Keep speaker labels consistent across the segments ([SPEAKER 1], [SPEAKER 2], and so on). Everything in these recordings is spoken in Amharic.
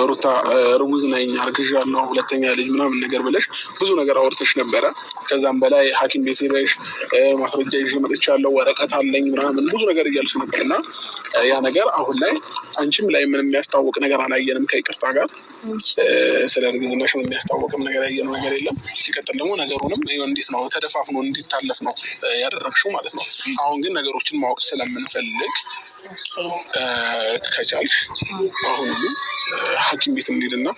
[SPEAKER 1] ሩታ ርጉዝ ነኝ አርግዣለሁ ሁለተኛ ልጅ ምናምን ነገር ብለሽ ብዙ ነገር አውርተሽ ነበረ። ከዛም በላይ ሐኪም ቤት ሄደሽ ማስረጃ ይዤ መጥቻለሁ ወረቀት አለኝ ምናምን ብዙ ነገር እያልሽ ነበርና ያ ነገር አሁን ላይ አንቺም ላይ ምንም የሚያስታውቅ ነገር አላየንም። ከይቅርታ ጋር ስለ እርግዝናሽ የሚያስታውቅም ነገር ያየነው ነገር የለም። ሲቀጥል ደግሞ ነገሩንም እንዴት ነው ተደፋፍኖ እንዲታለፍ ነው ያደረግሽው ማለት ነው። አሁን ግን ነገሮችን ማወቅ ስለምንፈልግ ከቻልሽ አሁን ሐኪም ቤት እንሂድና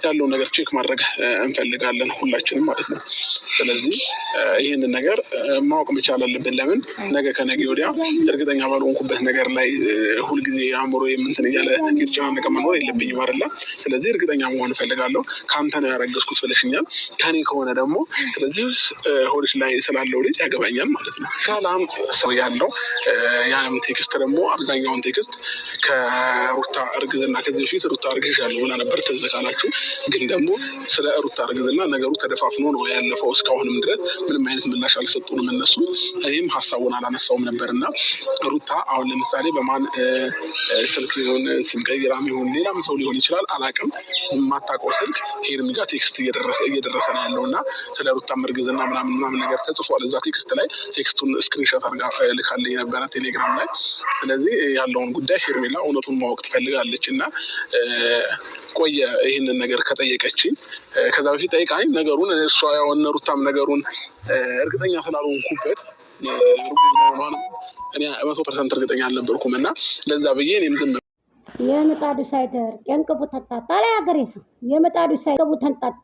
[SPEAKER 1] ያለውን ነገር ቼክ ማድረግ እንፈልጋለን ሁላችንም ማለት ነው። ስለዚህ ይህንን ነገር ማወቅ መቻል አለብን። ለምን ነገ ከነገ ወዲያ እርግጠኛ ባልሆንኩበት ነገር ላይ ሁልጊዜ አእምሮ የምንትን እያለ እየተጨናነቀ መኖር የለብኝም አይደለ? ስለዚህ እርግጠኛ መሆን እፈልጋለሁ። ከአንተ ነው ያረገዝኩት ብለሽኛል፣ ከኔ ከሆነ ደግሞ ስለዚህ ሆድሽ ላይ ስላለው ልጅ ያገባኛል ማለት ነው። ሰላም ሰው ያለው ያንም ቴክስት ደግሞ አብዛኛውን ቴክስት ከሩታ እርግዝና ከዚህ በፊት ሩታ እርግዣለሁ ብላ ነበር ትዝ ካላችሁ። ግን ደግሞ ስለ ሩታ እርግዝና ነገሩ ተደፋፍኖ ነው ያለፈው። እስካሁንም ድረስ ምንም አይነት ምላሽ አልሰጡንም እነሱ። እኔም ሀሳቡን አላነሳውም ነበርና ሩታ አሁን ለምሳሌ በማን ስልክ ይሁን ስም ቀይራም ይሁን ሌላም ሰው ሊሆን ይችላል አላውቅም፣ የማታውቀው ስልክ ሄርሚ ጋር ቴክስት እየደረሰ ነው ያለውና ስለ ሩታ እርግዝና ምናምን ነገር ተጽፏል እዛ ቴክስት ላይ። ቴክስቱን ስክሪንሾት አድርጋ ልካልኝ ነበረ ቴሌግራም ላይ። ስለዚህ ያለውን ጉዳይ ሄርሜላ እውነቱን ማወቅ ትፈልጋለች እና ቆየ ይህንን ነገር ከጠየቀችኝ ከዛ በፊት ጠይቃኝ ነገሩን እሷ ያው እነ ሩታም ነገሩን እርግጠኛ ስላልሆንኩበት እኔ 100% እርግጠኛ አልነበርኩም እና ለዛ ብዬ እኔም ዝም
[SPEAKER 2] የምጣዱ ሳይደርቅ የእንቅቡ ተንጣጣ ላይ ሀገሬ ሰው የምጣዱ ሳይገቡ ተንጣጣ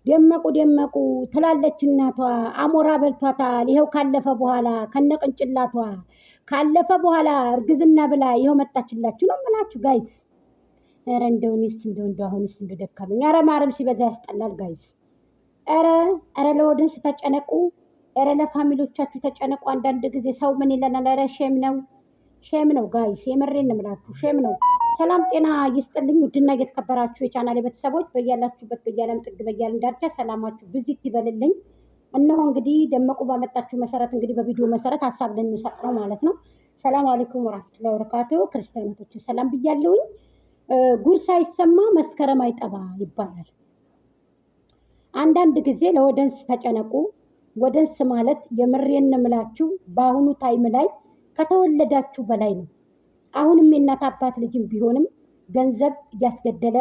[SPEAKER 2] ደመቁ ትላለች እናቷ። አሞራ በልቷታል። ይኸው ካለፈ በኋላ ከነቅንጭላቷ ካለፈ በኋላ እርግዝና ብላ ይኸው መጣችላችሁ ነው የምላችሁ ጋይስ። ኧረ እንደውንስ እንደው አሁንስ እንደው ደካመኝ። ኧረ ማረም ሲበዛ ያስጠላል ጋይስ። ኧረ ለወድንስ ተጨነቁ። ኧረ ለፋሚሊዎቻችሁ ተጨነቁ። አንዳንድ ጊዜ ሰው ምን ይለናል? ኧረ ሼም ነው ጋይስ። የምሬን ነው የምላችሁ ሼም ነው። ሰላም ጤና ይስጥልኝ ውድና እየተከበራችሁ የቻናሌ ቤተሰቦች በያላችሁበት በያለም ጥግ በያለም ዳርቻ ሰላማችሁ ብዚት ይበልልኝ። እነሆ እንግዲህ ደመቁ ባመጣችሁ መሰረት እንግዲህ በቪዲዮ መሰረት ሀሳብ ልንሰጥ ነው ማለት ነው። ሰላም አለይኩም ወራህመቱላሂ ወበረካቱ። ክርስቲያኖች ሰላም ብያለሁኝ። ጉድ ሳይሰማ መስከረም አይጠባ ይባላል። አንዳንድ ጊዜ ለወደንስ ተጨነቁ። ወደንስ ማለት የምሬን እምላችሁ በአሁኑ ታይም ላይ ከተወለዳችሁ በላይ ነው። አሁንም የእናት አባት ልጅም ቢሆንም ገንዘብ እያስገደለ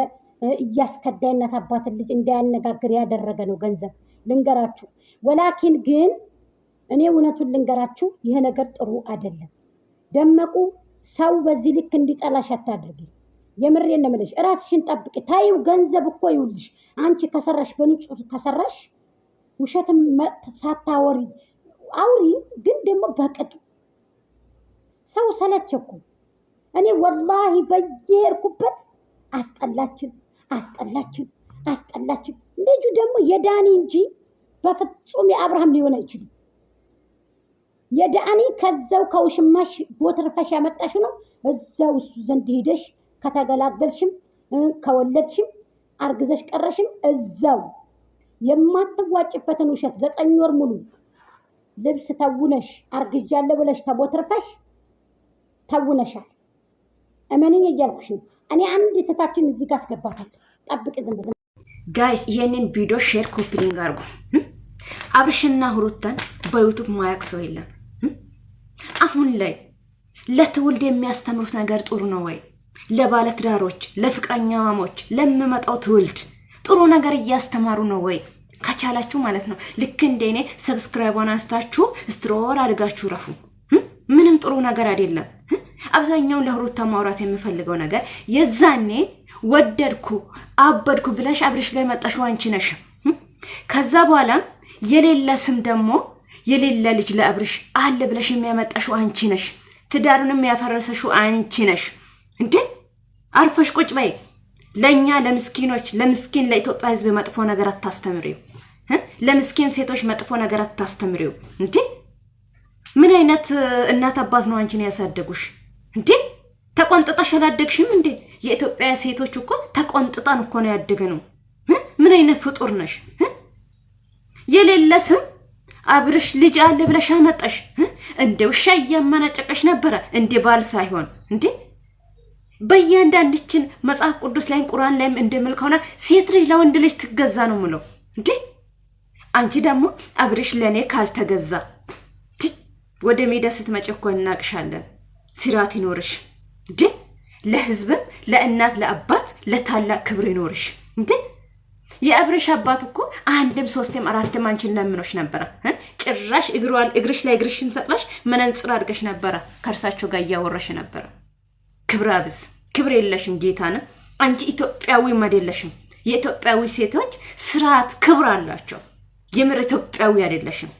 [SPEAKER 2] እያስከዳ የእናት አባትን ልጅ እንዳያነጋግር ያደረገ ነው ገንዘብ። ልንገራችሁ ወላኪን ግን እኔ እውነቱን ልንገራችሁ ይሄ ነገር ጥሩ አይደለም። ደመቁ ሰው በዚህ ልክ እንዲጠላሽ አታድርጊ። የምሬን ነው የምልሽ። ራስሽን ጠብቂ። ታዩ ገንዘብ እኮ ይውልሽ አንቺ ከሰራሽ በንጹህ ከሰራሽ ውሸትም ሳታወሪ አውሪ፣ ግን ደግሞ በቅጡ ሰው ሰለቸኩ። እኔ ወላሂ በየሄድኩበት አስጠላችን። ልጁ ደግሞ የዳኒ እንጂ በፍጹም የአብርሃም ሊሆን አይችልም። የዳኒ ከዛው ከውሽማሽ ቦትርፈሽ ያመጣሽ ነው። እዛው እሱ ዘንድ ሄደሽ ከተገላገልሽም ከወለድሽም አርግዘሽ ቀረሽም እዛው የማትዋጭበትን ውሸት 9 ወር ሙሉ ልብስ ተውነሽ አርግጃለሁ ብለሽ ተቦትርፈሽ ተውነሻል። እመንኝ እያልኩሽ ነው። እኔ አንድ ተታችን እዚህ ጋር አስገባታለሁ። ጠብቅ ዝም ብለሽ
[SPEAKER 3] ጋይስ። ይሄንን ቪዲዮ ሼር ኮፒ ሊንክ አድርጉ። አብርሽና ሩታን በዩቲዩብ ማያቅ ሰው የለም። አሁን ላይ ለትውልድ የሚያስተምሩት ነገር ጥሩ ነው ወይ? ለባለትዳሮች፣ ለፍቅረኛሞች፣ ለሚመጣው ትውልድ ጥሩ ነገር እያስተማሩ ነው ወይ? ከቻላችሁ ማለት ነው ልክ እንደኔ ሰብስክራይብ አናስታችሁ ስትሮል አድርጋችሁ ረፉ። ምንም ጥሩ ነገር አይደለም። አብዛኛው ለሩታ ማውራት የሚፈልገው ነገር የዛኔ ወደድኩ አበድኩ ብለሽ አብርሽ ጋር መጣሽው አንቺ ነሽ። ከዛ በኋላ የሌላ ስም ደግሞ የሌላ ልጅ ለአብርሽ አለ ብለሽ የሚያመጣሽው አንቺ ነሽ። ትዳሩንም ያፈረሰሽው አንቺ ነሽ። እንዴ አርፈሽ ቁጭ በይ። ለኛ ለምስኪኖች ለምስኪን ለኢትዮጵያ ሕዝብ መጥፎ ነገር አታስተምሪው። ለምስኪን ሴቶች መጥፎ ነገር አታስተምሪው። እንዴ ምን አይነት እናት አባት ነው አንቺን ያሳደጉሽ? እንዴ ተቆንጥጣሽ አላደግሽም እንዴ? የኢትዮጵያ ሴቶች እኮ ተቆንጥጣን እኮ ነው ያደገነው። ምን አይነት ፍጡር ነሽ? የሌለ ስም አብርሽ ልጅ አለ ብለሽ አመጣሽ። እንደ ውሻ እያመናጨቀሽ ነበረ እንደ ባል ሳይሆን። እንዴ በእያንዳንድችን መጽሐፍ ቅዱስ ላይም ቁርአን ላይም እንደምል ከሆነ ሴት ልጅ ለወንድ ልጅ ትገዛ ነው ምለው እንዴ። አንቺ ደግሞ አብርሽ ለኔ ካልተገዛ ወደ ሜዳ ስትመጪ እኮ እናቅሻለን። ሲራት ይኖርሽ እንዴ። ለህዝብም ለእናት ለአባት ለታላቅ ክብር ይኖርሽ እንዴ። የአብርሽ አባት እኮ አንድም ሶስትም አራትም አንቺን ለምኖሽ ነበረ። ጭራሽ እግርሽ ላይ እግርሽን ሰቅላሽ መነጽር አድርገሽ ነበረ። ከእርሳቸው ጋር እያወራሽ ነበረ። ክብረ አብዝ ክብር የለሽም ጌታነ። አንቺ ኢትዮጵያዊም አይደለሽም። የኢትዮጵያዊ ሴቶች ስርዓት ክብር አላቸው። የምር ኢትዮጵያዊ አይደለሽም።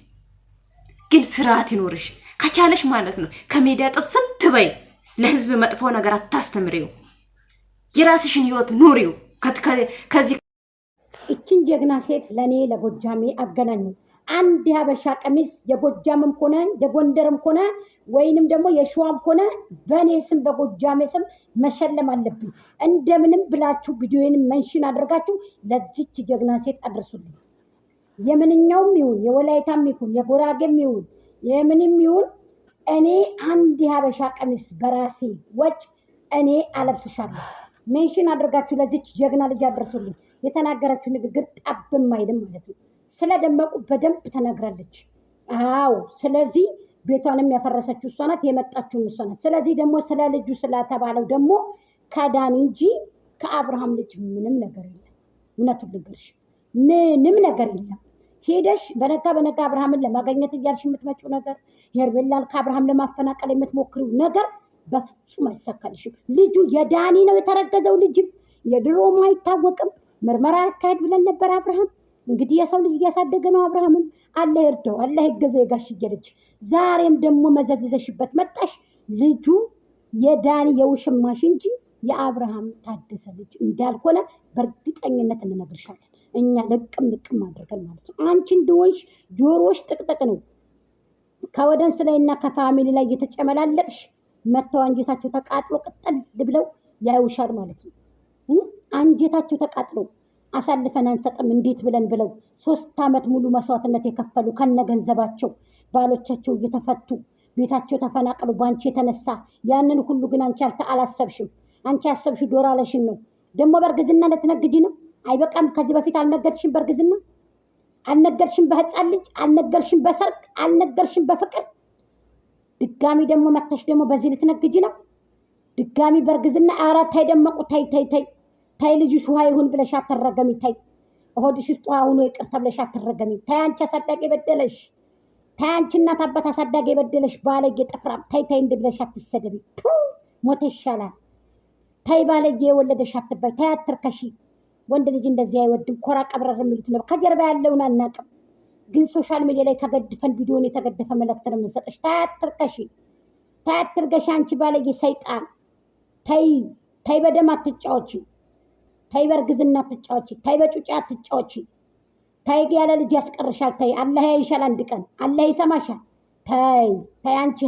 [SPEAKER 3] ግን ስርዓት ይኖርሽ ከቻለሽ ማለት ነው። ከሜዳ ጥፍት በይ። ለህዝብ መጥፎ ነገር አታስተምሪው። የራስሽን ህይወት ኑሪው። ከዚህ
[SPEAKER 2] እችን ጀግና ሴት ለኔ ለጎጃሜ አገናኙ። አንድ የሀበሻ ቀሚስ የጎጃምም ሆነ የጎንደርም ሆነ ወይንም ደግሞ የሸዋም ሆነ በኔ ስም በጎጃሜ ስም መሸለም አለብኝ። እንደምንም ብላችሁ ቪዲዮዬንም መንሽን አድርጋችሁ ለዚች ጀግና ሴት አድርሱልኝ። የምንኛውም ይሁን የወላይታም ይሁን የጎራጌም ይሁን የምንም ይሁን እኔ አንድ የሀበሻ ቀሚስ በራሴ ወጭ እኔ አለብስሻለሁ። ሜንሽን አድርጋችሁ ለዚች ጀግና ልጅ አድርሱልኝ። የተናገረችው ንግግር ጠብም አይልም ማለት ነው። ስለደመቁ በደንብ ተናግራለች። አዎ፣ ስለዚህ ቤቷንም ያፈረሰችው እሷ ናት፣ የመጣችው እሷ ናት። ስለዚህ ደግሞ ስለ ልጁ ስለተባለው ደግሞ ከዳኒ እንጂ ከአብርሃም ልጅ ምንም ነገር የለም። እውነቱን ልንገርሽ ምንም ነገር የለም። ሄደሽ በነጋ አብርሃምን ለማገኘት እያልሽ የምትመጪው ነገር ሄርቤላን ከአብርሃም ለማፈናቀል የምትሞክሪው ነገር በፍጹም አይሳካልሽም። ልጁ የዳኒ ነው የተረገዘው። ልጅም የድሮም አይታወቅም። ምርመራ ያካሄድ ብለን ነበር። አብርሃም እንግዲህ የሰው ልጅ እያሳደገ ነው። አብርሃምም አላህ ይርዳው፣ አላህ ይገዘው የጋሽዬ ልጅ። ዛሬም ደግሞ መዘዝዘሽበት መጣሽ። ልጁ የዳኒ የውሽማሽ እንጂ የአብርሃም ታደሰ ልጅ እንዳልሆነ በእርግጠኝነት እንነግርሻለን። እኛ ልቅም አድርገን ማለት ነው። አንቺ እንደሆንሽ ጆሮሽ ጥቅጥቅ ነው። ከወደንስ ላይና ከፋሚሊ ላይ እየተጨመላለቅሽ መተው አንጀታቸው ተቃጥሎ ቅጥል ብለው ያዩሻል ማለት ነው። አንጀታቸው ተቃጥሎ አሳልፈን አንሰጥም እንዴት ብለን ብለው 3 ዓመት ሙሉ መስዋዕትነት የከፈሉ ከነገንዘባቸው ባሎቻቸው እየተፈቱ ቤታቸው ተፈናቀሉ ባንቺ የተነሳ። ያንን ሁሉ ግን አንቺ አላሰብሽም። አንቺ ያሰብሽው ዶራለሽን ነው። ደግሞ በእርግዝና እንደትነግጂ ነው። አይበቃም? ከዚህ በፊት አልነገርሽም? በእርግዝና አልነገርሽም? በህፃን ልጅ አልነገርሽም? በሰርግ አልነገርሽም? በፍቅር ድጋሚ ደግሞ መተሽ ደግሞ በዚህ ልትነግጂ ነው? ድጋሚ በእርግዝና አራት ታይደመቁ ታይ ልጅሽ ውሃ ይሁን ብለሽ አትረገሚ። ታይ ሆድሽ ውስጥ ውሃ ሆኖ ይቅር ተብለሽ አትረገሚ። ታይ አንቺ አሳዳጊ በደለሽ። ታይ አንቺ እናት አባት አሳዳጊ በደለሽ። ባለጌ ጥፍራም ታይ እንደ ብለሽ አትሰደቢ። ሞት ይሻላል። ታይ ባለጌ የወለደሽ አትባይ። ታይ አትርከሺ። ወንድ ልጅ እንደዚህ አይወድም። ኮራ ቀብረር የሚሉት ነው። ከጀርባ ያለውን አናውቅም፣ ግን ሶሻል ሚዲያ ላይ ተገድፈን ቪዲዮን የተገደፈ መልእክት ነው የምንሰጠሽ። ታይ አትርከሺ። አንቺ ባለጌ ሰይጣን ታይ በደም አትጫወቺ። ታይ በእርግዝና አትጫወቺ። ታይ በጩጫ አትጫወቺ። ታይ ያለ ልጅ ያስቀርሻል። ታይ አላህ ያይሻል። አንድ ቀን አላህ ይሰማሻል። ታይ አንቺ